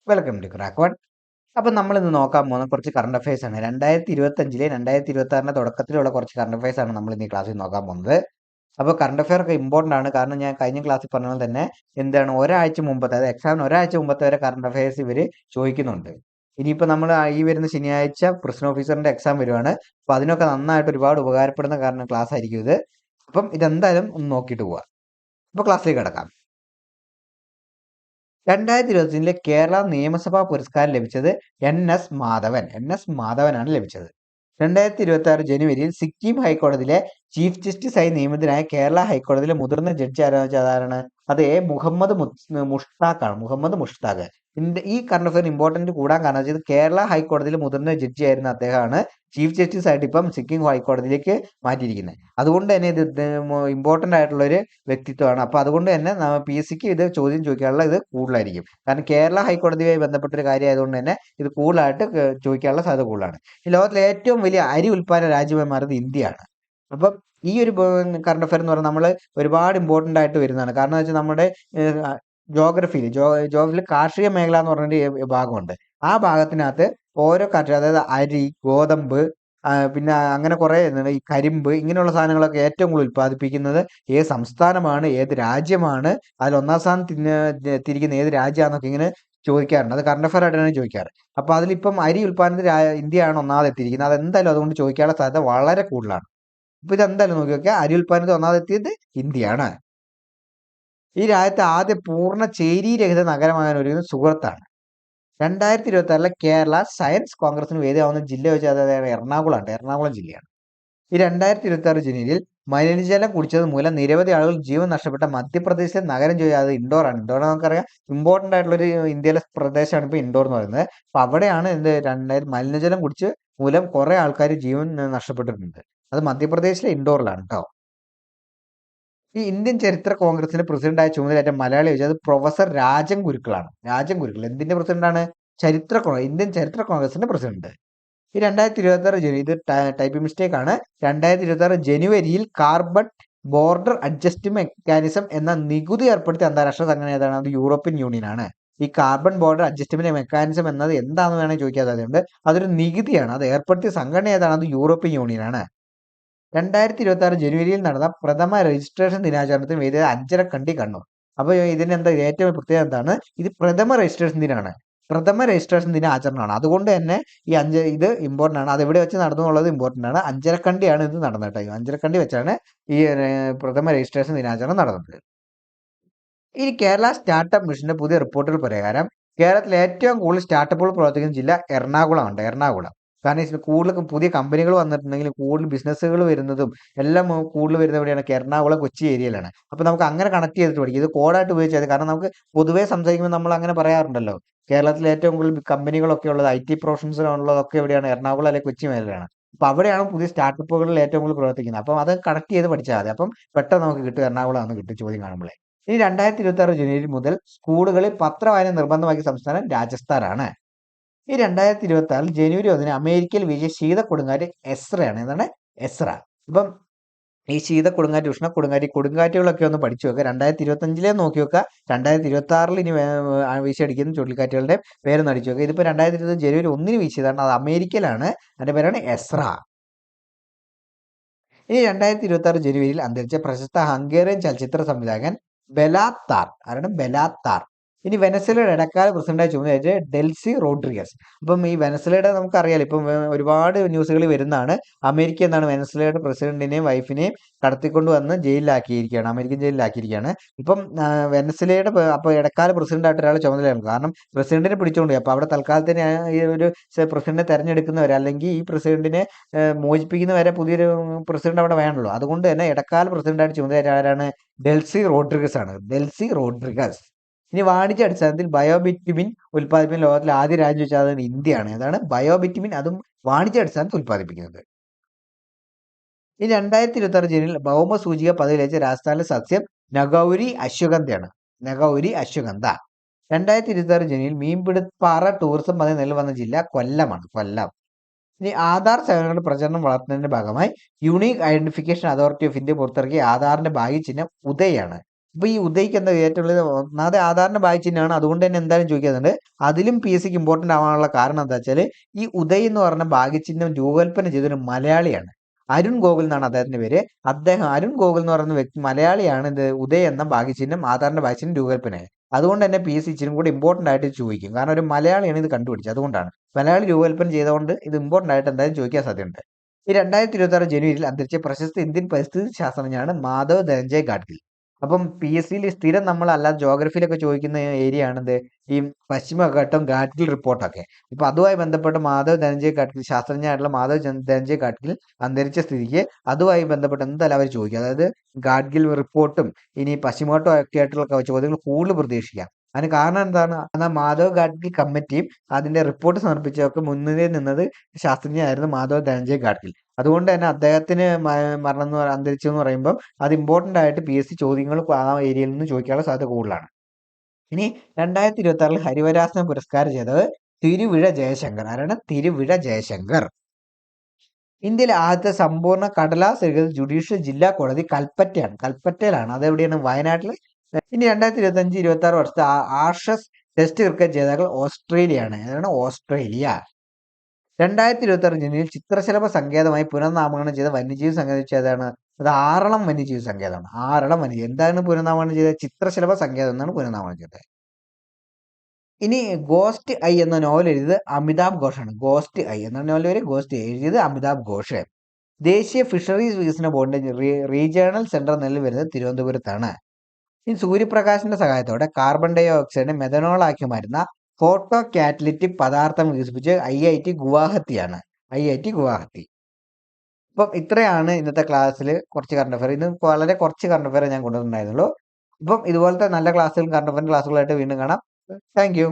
Welcome to crack one. അപ്പം നമ്മൾ ഇന്ന് നോക്കാൻ പോകുന്ന കുറച്ച് കറണ്ട് അഫയേഴ്സ് ആണ്. 2025 2026 തുടക്കത്തിലുള്ള കുറച്ച് കറണ്ട് അഫയേഴ്സ് ആണ് നമ്മൾ ഇന്ന് ഈ ക്ലാസ്സിൽ നോക്കാൻ പോകുന്നത്. അപ്പോൾ കറണ്ട് അഫയർ ഒക്കെ ഇമ്പോർട്ടൻ്റ് ആണ്. കാരണം ഞാൻ കഴിഞ്ഞ ക്ലാസ്സിൽ പറഞ്ഞ പോലെ തന്നെ എന്താണ് ഒരാഴ്ച മുമ്പത്തെ, അതായത് എക്സാമിന് ഒരാഴ്ച മുമ്പത്തെ വരെ കറണ്ട് അഫയേഴ്സ് ഇവർ ചോദിക്കുന്നുണ്ട്. ഇനിയിപ്പോൾ നമ്മൾ ഈ വരുന്ന ശനിയാഴ്ച പ്രശ്ന ഓഫീസറിന്റെ എക്സാം വരുവാണ്. അപ്പോൾ അതിനൊക്കെ നന്നായിട്ട് ഒരുപാട് ഉപകാരപ്പെടുന്ന കാരണം ക്ലാസ് ആയിരിക്കും ഇത്. അപ്പം ഇതെന്തായാലും ഒന്ന് നോക്കിയിട്ട് പോവാം. അപ്പോൾ ക്ലാസ്സിലേക്ക് കിടക്കാം. 2025 കേരള നിയമസഭാ പുരസ്കാരം ലഭിച്ചത് എൻ.എസ്. മാധവനാണ് ലഭിച്ചത്. 2026 ജനുവരിയിൽ സിക്കിം ഹൈക്കോടതിയിലെ ചീഫ് ജസ്റ്റിസായി നിയമിതനായ കേരള ഹൈക്കോടതിയിലെ മുതിർന്ന ജഡ്ജി ആരാണ്? അത് മുഹമ്മദ് മുഷ്താഖ്. ഈ കറണ്ട് അഫയർ ഇമ്പോർട്ടന്റ് കൂടാൻ കാരണം വെച്ചാൽ കേരള ഹൈക്കോടതിയിലെ മുതിർന്ന ജഡ്ജി ആയിരുന്ന അദ്ദേഹമാണ് ചീഫ് ജസ്റ്റിസ് ആയിട്ട് ഇപ്പം സിക്കിം ഹൈക്കോടതിയിലേക്ക് മാറ്റിയിരിക്കുന്നത്. അതുകൊണ്ട് തന്നെ ഇത് ഇമ്പോർട്ടന്റ് ആയിട്ടുള്ള ഒരു വ്യക്തിത്വമാണ്. അപ്പൊ അതുകൊണ്ട് തന്നെ PSCക്ക് ഇത് ചോദ്യം ചോദിക്കാനുള്ള ഇത് കൂടുതലായിരിക്കും. കാരണം കേരള ഹൈക്കോടതിയുമായി ബന്ധപ്പെട്ട ഒരു കാര്യം ആയതുകൊണ്ട് തന്നെ ഇത് കൂടുതലായിട്ട് ചോദിക്കാനുള്ള സാധ്യത കൂടുതലാണ്. ഈ ലോകത്തിലെ ഏറ്റവും വലിയ അരി ഉൽപ്പാദന രാജ്യമായി മാറുന്നത് ഇന്ത്യയാണ്. അപ്പം ഈ ഒരു കറണ്ട് അഫയർ എന്ന് പറഞ്ഞാൽ നമ്മൾ ഒരുപാട് ഇമ്പോർട്ടന്റ് ആയിട്ട് വരുന്നതാണ്. കാരണം വെച്ചാൽ നമ്മുടെ ജോഗ്രഫിയിൽ കാർഷിക മേഖല എന്ന് പറഞ്ഞൊരു ഭാഗമുണ്ട്. ആ ഭാഗത്തിനകത്ത് ഓരോ കാർഷിക, അതായത് അരി, ഗോതമ്പ്, പിന്നെ അങ്ങനെ കുറെ ഈ കരിമ്പ്, ഇങ്ങനെയുള്ള സാധനങ്ങളൊക്കെ ഏറ്റവും കൂടുതൽ ഉൽപ്പാദിപ്പിക്കുന്നത് ഏത് സംസ്ഥാനമാണ്, ഏത് രാജ്യമാണ്, അതിൽ ഒന്നാം സ്ഥാനം എത്തിയിരിക്കുന്ന ഏത് രാജ്യമാണെന്നൊക്കെ ഇങ്ങനെ ചോദിക്കാറുണ്ട്. അത് കറണ്ട് അഫയർ ആയിട്ടാണ് ചോദിക്കാറ്. അപ്പൊ അതിലിപ്പം അരി ഉൽപ്പാദനത്തിൽ ഇന്ത്യയാണ് ഒന്നാമത് എത്തിയിരിക്കുന്നത്. അതെന്തായാലും അതുകൊണ്ട് ചോദിക്കാനുള്ള സാധ്യത വളരെ കൂടുതലാണ്. അപ്പൊ ഇതെന്തായാലും നോക്കി നോക്കിയാൽ അരി ഉൽപ്പാദനത്തിൽ ഒന്നാമത് എത്തിയത് ഇന്ത്യയാണ്. ഈ രാജ്യത്തെ ആദ്യ പൂർണ്ണ ചേരീരഹിത നഗരമാകാൻ ഒരുങ്ങുന്നത് സൂറത്താണ്. 2026 കേരള സയൻസ് കോൺഗ്രസിന് വേദിയാവുന്ന ജില്ല വെച്ചാൽ അതായത് എറണാകുളം ജില്ലയാണ്. ഈ 2026 ജനുവരിയിൽ മലിനജലം കുടിച്ചത് മൂലം നിരവധി ആളുകൾ ജീവൻ നഷ്ടപ്പെട്ട മധ്യപ്രദേശിലെ നഗരം ചോദിച്ചാൽ അത് ഇൻഡോറാണ്. ഇൻഡോർ നമുക്കറിയാം ഇമ്പോർട്ടന്റ് ആയിട്ടുള്ള ഒരു ഇന്ത്യയിലെ പ്രദേശമാണ് ഇപ്പോൾ ഇൻഡോർ എന്ന് പറയുന്നത്. അപ്പൊ അവിടെയാണ് മലിനജലം കുടിച്ച് മൂലം കുറെ ആൾക്കാർ ജീവൻ നഷ്ടപ്പെട്ടിട്ടുണ്ട്. അത് മധ്യപ്രദേശിലെ ഇൻഡോറിലാണ് കേട്ടോ. ഈ ഇന്ത്യൻ ചരിത്ര കോൺഗ്രസിന്റെ പ്രസിഡന്റായ ചുമതലയേറ്റ മലയാളി വെച്ചാൽ അത് പ്രൊഫസർ രാജൻ ഗുരുക്കളാണ്. എന്തിന്റെ പ്രസിഡന്റാണ്? ഇന്ത്യൻ ചരിത്ര കോൺഗ്രസിന്റെ പ്രസിഡന്റ്. ഈ 2026 ജനുവരി, ഇത് ടൈപ്പ് മിസ്റ്റേക്ക് ആണ്. 2026 ജനുവരിയിൽ കാർബൺ ബോർഡർ അഡ്ജസ്റ്റ്മെന്റ് മെക്കാനിസം എന്ന നികുതി ഏർപ്പെടുത്തിയ അന്താരാഷ്ട്ര സംഘടന ഏതാണ്? അത് യൂറോപ്യൻ യൂണിയൻ ആണ്. ഈ കാർബൺ ബോർഡർ അഡ്ജസ്റ്റ്മെന്റ് മെക്കാനിസം എന്നത് എന്താണെന്ന് വേണമെങ്കിൽ ചോദിക്കാൻ സാധ്യതയുണ്ട്. അതൊരു നികുതിയാണ്. അത് ഏർപ്പെടുത്തിയ സംഘടന ഏതാണ്? അത് യൂറോപ്യൻ യൂണിയൻ ആണ്. 2026 ജനുവരിയിൽ നടന്ന പ്രഥമ രജിസ്ട്രേഷൻ ദിനാചരണത്തിന് വേദിയായ അഞ്ചരക്കണ്ടി കണ്ണൂർ. അപ്പൊ ഇതിനെന്താ ഏറ്റവും പ്രത്യേകത എന്താണ്? ഇത് പ്രഥമ രജിസ്ട്രേഷൻ ദിനമാണ്. പ്രഥമ രജിസ്ട്രേഷൻ ദിന ആചരണമാണ്. അതുകൊണ്ട് തന്നെ ഇത് ഇമ്പോർട്ടന്റ് ആണ്. അത് എവിടെ വെച്ച് നടന്നു എന്നുള്ളത് ഇമ്പോർട്ടന്റ് ആണ്. അഞ്ചരക്കണ്ടിയാണ് ഇത് നടന്നത് കേട്ടോ. അഞ്ചരക്കണ്ടി വെച്ചാണ് ഈ പ്രഥമ രജിസ്ട്രേഷൻ ദിനാചരണം നടന്നത്. ഈ കേരള സ്റ്റാർട്ടപ്പ് മിഷന്റെ പുതിയ റിപ്പോർട്ടുകൾ പ്രകാരം കേരളത്തിൽ ഏറ്റവും കൂടുതൽ സ്റ്റാർട്ടപ്പുകൾ പ്രവർത്തിക്കുന്ന ജില്ല എറണാകുളം. കാരണം കൂടുതൽ പുതിയ കമ്പനികൾ വന്നിട്ടുണ്ടെങ്കിൽ കൂടുതൽ ബിസിനസ്സുകൾ വരുന്നതും എല്ലാം കൂടുതൽ വരുന്നത് എവിടെയാണ്? എറണാകുളം, കൊച്ചി ഏരിയയിലാണ്. അപ്പൊ നമുക്ക് അങ്ങനെ കണക്ട് ചെയ്തിട്ട് പഠിക്കും. ഇത് കോഡായിട്ട് ഉപയോഗിച്ചാൽ, കാരണം നമുക്ക് പൊതുവേ സംസാരിക്കുമ്പോൾ നമ്മൾ അങ്ങനെ പറയാറുണ്ടല്ലോ, കേരളത്തിൽ ഏറ്റവും കൂടുതൽ കമ്പനികളൊക്കെ ഉള്ളത്, IT പ്രൊഫഷൻസിലുള്ളതൊക്കെ എവിടെയാണ്? എറണാകുളം അല്ലെങ്കിൽ കൊച്ചി മേഖലയാണ്. അപ്പൊ അവിടെയാണ് പുതിയ സ്റ്റാർട്ടപ്പുകളിൽ ഏറ്റവും കൂടുതൽ പ്രവർത്തിക്കുന്നത്. അപ്പം അത് കണക്ട് ചെയ്ത് പഠിച്ചാൽ മതി. അപ്പം പെട്ടെന്ന് നമുക്ക് കിട്ടും, എറണാകുളം ആണ് കിട്ടും ചോദ്യം കാണുമ്പോഴേ. ഇനി 2026 ജനുവരി മുതൽ സ്കൂളുകളിൽ പത്രവായന നിർബന്ധമാക്കിയ സംസ്ഥാനം രാജസ്ഥാനാണ്. ഈ 2026 ജനുവരി 1 അമേരിക്കയിൽ വീശിയ ശീത കൊടുങ്കാറ്റ് എസ്രയാണ്. എന്താണ്? എസ്ര. അപ്പം ഈ ശീത കൊടുങ്കാറ്റ്, ഉഷ്ണ കൊടുങ്കാറ്റ്, കൊടുങ്കാറ്റുകളൊക്കെ ഒന്ന് പഠിച്ചു വെക്കുക. 2025 നോക്കി വെക്കുക. 2026 ഇനി വീശിയടിക്കുന്ന ചുഴലിക്കാറ്റുകളുടെ പേരൊന്ന് അടിച്ചു വെക്കുക. ഇതിപ്പോ 2020 ജനുവരി 1 വീശിയതാണ്. അത് അമേരിക്കയിലാണ്. അതിന്റെ പേരാണ് എസ്ര. ഇനി 2026 ജനുവരിയിൽ അന്തരിച്ച പ്രശസ്ത ഹംഗേറിയൻ ചലച്ചിത്ര സംവിധായകൻ ബെലാത്താർ. ആരാണ്? ബെലാത്താർ. ഇനി വെനസ്വേലയുടെ ഇടക്കാല പ്രസിഡന്റായി ചുമതലയേറ്റ ഡെൽസി റോഡ്രിഗസ്. അപ്പം ഈ വെനസ്വേലയുടെ നമുക്കറിയാലോ, ഇപ്പം ഒരുപാട് ന്യൂസുകൾ വരുന്നതാണ്. അമേരിക്ക എന്താണ് വെനസ്വേലയുടെ പ്രസിഡന്റിനെയും വൈഫിനെയും കടത്തിക്കൊണ്ട് വന്ന് ജയിലിലാക്കിയിരിക്കുകയാണ്, അമേരിക്കൻ ജയിലിലാക്കിയിരിക്കുകയാണ്. ഇപ്പം വെനസ്വേലയുടെ അപ്പൊ ഇടക്കാല പ്രസിഡന്റായിട്ട് ഒരാൾ ചുമതലയാണ്. കാരണം പ്രസിഡന്റിനെ പിടിച്ചുകൊണ്ടുപോയി. അപ്പൊ അവിടെ തൽക്കാലത്തിന് ഈ ഒരു പ്രസിഡന്റിനെ തെരഞ്ഞെടുക്കുന്നവരെ, അല്ലെങ്കിൽ ഈ പ്രസിഡന്റിനെ മോചിപ്പിക്കുന്നവരെ പുതിയൊരു പ്രസിഡന്റ് അവിടെ വേണമല്ലോ. അതുകൊണ്ട് തന്നെ ഇടക്കാല പ്രസിഡന്റായിട്ട് ചുമതലയേറ്റ ആരാണ്? ഡെൽസി റോഡ്രിഗസ് ആണ്. ഇനി വാണിജ്യ അടിസ്ഥാനത്തിൽ ബയോബിറ്റിമിൻ ഉൽപ്പാദിപ്പിക്കുന്ന ലോകത്തിലെ ആദ്യ രാജ്യം വെച്ചാൽ അത് ഇന്ത്യയാണ്. ഏതാണ്? ബയോബിറ്റിമിൻ, അതും വാണിജ്യ അടിസ്ഥാനത്തിൽ ഉൽപ്പാദിപ്പിക്കുന്നത്. ഇനി 2026 ജനുവരിയിൽ ഭൗമ സൂചിക പദവി ലഭിച്ച രാജസ്ഥാനിലെ സസ്യം നഗൗരി അശ്വഗന്ധയാണ്. 2026 ജനുവരിയിൽ മീൻപിടുപ്പാറ ടൂറിസം പദവി നിലവിൽ വന്ന ജില്ല കൊല്ലം. ഇനി ആധാർ സേവനങ്ങളുടെ പ്രചരണം വളർത്തുന്നതിന്റെ ഭാഗമായി unique identification authority of India പുറത്തിറക്കിയ ആധാറിന്റെ ഭാഗ്യ ചിഹ്നം ഉദയാണ്. അപ്പൊ ഈ ഉദയ്ക്ക് എന്താ ഏറ്റവും കൂടുതൽ ഒന്നാമത് ആധാറിന്റെ ബാഗ് ചിഹ്നമാണ്, അതുകൊണ്ട് തന്നെ എന്തായാലും ചോദിക്കുന്നുണ്ട്. അതിലും പി എസ് സിക്ക് ഇമ്പോർട്ടന്റ് ആവാനുള്ള കാരണം എന്താ വെച്ചാൽ ഈ ഉദയ് എന്ന് പറഞ്ഞ ഭാഗ്യചിഹ്നം രൂപകൽപ്പന ചെയ്തൊരു മലയാളിയാണ്. അരുൺ ഗോകുൽ എന്നാണ് അദ്ദേഹത്തിന്റെ പേര്. അദ്ദേഹം അരുൺ ഗോകുൽ എന്ന് പറയുന്ന വ്യക്തി മലയാളിയാണ്. ഇത് ഉദയ് എന്ന ഭാഗ്യചിഹ്നം ആധാറിന്റെ ഭാഗ്യചിഹ്നം രൂപകൽപ്പനയായി. അതുകൊണ്ട് തന്നെ പി എസ് സി ഇച്ചിരി കൂടി ഇമ്പോർട്ടന്റ് ആയിട്ട് ചോദിക്കും. കാരണം ഒരു മലയാളിയാണ് ഇത് കണ്ടുപിടിച്ചത്, അതുകൊണ്ടാണ്. മലയാളി രൂപകൽപ്പന ചെയ്തുകൊണ്ട് ഇത് ഇമ്പോർട്ടന്റ് ആയിട്ട് എന്തായാലും ചോദിക്കാൻ സാധ്യതയുണ്ട്. ഈ 2026 ജനുവരിയിൽ അന്തരിച്ച പ്രശസ്ത ഇന്ത്യൻ പരിസ്ഥിതി ശാസ്ത്രജ്ഞനാണ് മാധവ് ധനഞ്ജയ് ഗാഡ്ഗിൽ. അപ്പം പി എസ് സിയിൽ സ്ഥിരം നമ്മൾ അല്ലാതെ ജോഗ്രഫിയിലൊക്കെ ചോദിക്കുന്ന ഏരിയ ആണിത് ഈ പശ്ചിമഘട്ടം ഗാഡ്ഗിൽ റിപ്പോർട്ടൊക്കെ. ഇപ്പൊ അതുമായി ബന്ധപ്പെട്ട് മാധവ് ധനഞ്ജയ് ഗാഡ്ഗിൽ, ശാസ്ത്രജ്ഞനായിട്ടുള്ള മാധവ് ധനഞ്ജയ് ഗാഡ്ഗിൽ അന്തരിച്ച സ്ഥിതിക്ക് അതുമായി ബന്ധപ്പെട്ട് എന്തായാലും അവർ ചോദിക്കും. അതായത് ഗാഡ്ഗിൽ റിപ്പോർട്ടും ഇനി പശ്ചിമഘട്ടം ഒക്കെ ആയിട്ടുള്ള ചോദ്യങ്ങൾ കൂടുതൽ പ്രതീക്ഷിക്കാം. അതിന് കാരണം എന്താണ്? എന്നാൽ മാധവ് ഗാഡ്ഗിൽ കമ്മിറ്റിയും അതിന്റെ റിപ്പോർട്ട് സമർപ്പിച്ചതൊക്കെ മുൻനിരയിൽ നിന്നത് ശാസ്ത്രജ്ഞനായിരുന്നു മാധവ് ധനഞ്ജയ് ഗാഡ്ഗിൽ. അതുകൊണ്ട് തന്നെ അദ്ദേഹത്തിന് മരണം എന്ന് അന്തരിച്ചു എന്ന് പറയുമ്പോൾ അത് ഇമ്പോർട്ടന്റ് ആയിട്ട് പി എസ് സി ചോദ്യങ്ങൾ ആ ഏരിയയിൽ നിന്ന് ചോദിക്കാനുള്ള സാധ്യത കൂടുതലാണ്. ഇനി 2026 ഹരിവരാസന പുരസ്കാരം ചെയ്തത് തിരുവിഴ ജയശങ്കർ. ആരാണ്? തിരുവിഴ ജയശങ്കർ. ഇന്ത്യയിലെ ആദ്യത്തെ സമ്പൂർണ്ണ കടലാസ് രഹിത ജുഡീഷ്യൽ ജില്ലാ കോടതി കൽപ്പറ്റയാണ്. കൽപ്പറ്റയിലാണ്. അതെവിടെയാണ്? വയനാട്ടിൽ. ഇനി 2025-26 വർഷത്തെ ആഷസ് ടെസ്റ്റ് ക്രിക്കറ്റ് ജേതാക്കൾ ഓസ്ട്രേലിയയാണ്. ഏതാണ്? ഓസ്ട്രേലിയ. 2026 ജനുവരിയിൽ ചിത്രശലഭ സങ്കേതമായി പുനർനാമകരണം ചെയ്ത വന്യജീവി സങ്കേതം ഏതാണ്? അത് ആറളം വന്യജീവി സങ്കേതമാണ്. ആറളം വന്യജീവി. എന്താണ് പുനർനാമകരണം ചെയ്തത്? ചിത്രശലഭ സങ്കേതം എന്നാണ് പുനർനാമകരണം ചെയ്തത്. ഇനി ഗോസ്റ്റ് ഐ എന്ന നോവൽ എഴുതിയത് അമിതാഭ് ഘോഷാണ്. ഗോസ്റ്റ് ഐ എന്ന നോവൽ പേര് ഗോസ്റ്റ് ഐ, എഴുതിയത് അമിതാഭ് ഘോഷ്. ദേശീയ ഫിഷറീസ് വികസന ബോർഡിന്റെ റീജിയണൽ സെന്റർ നിലവിൽ വരുന്നത് തിരുവനന്തപുരത്താണ്. ഈ സൂര്യപ്രകാശത്തിന്റെ സഹായത്തോടെ കാർബൺ ഡൈ ഓക്സൈഡിനെ മെഥനോൾ ആക്കി മാറ്റുന്ന ഫോട്ടോ കാറ്റലിറ്റിക് പദാർത്ഥം വികസിപ്പിച്ച് IIT ഗുവാഹത്തിയാണ്. IIT ഗുവാഹത്തി. അപ്പം ഇത്രയാണ് ഇന്നത്തെ ക്ലാസ്സിൽ കുറച്ച് കറണ്ട് അഫയർ. ഇന്ന് വളരെ കുറച്ച് കറണ്ട് അഫയർ ഞാൻ കൊണ്ടുവന്നിട്ടുണ്ടായിരുന്നുള്ളൂ. അപ്പം ഇതുപോലത്തെ നല്ല ക്ലാസ്സുകളും കറണ്ട് അഫയർ ക്ലാസ്സുകളായിട്ട് വീണ്ടും കാണാം. Thank you.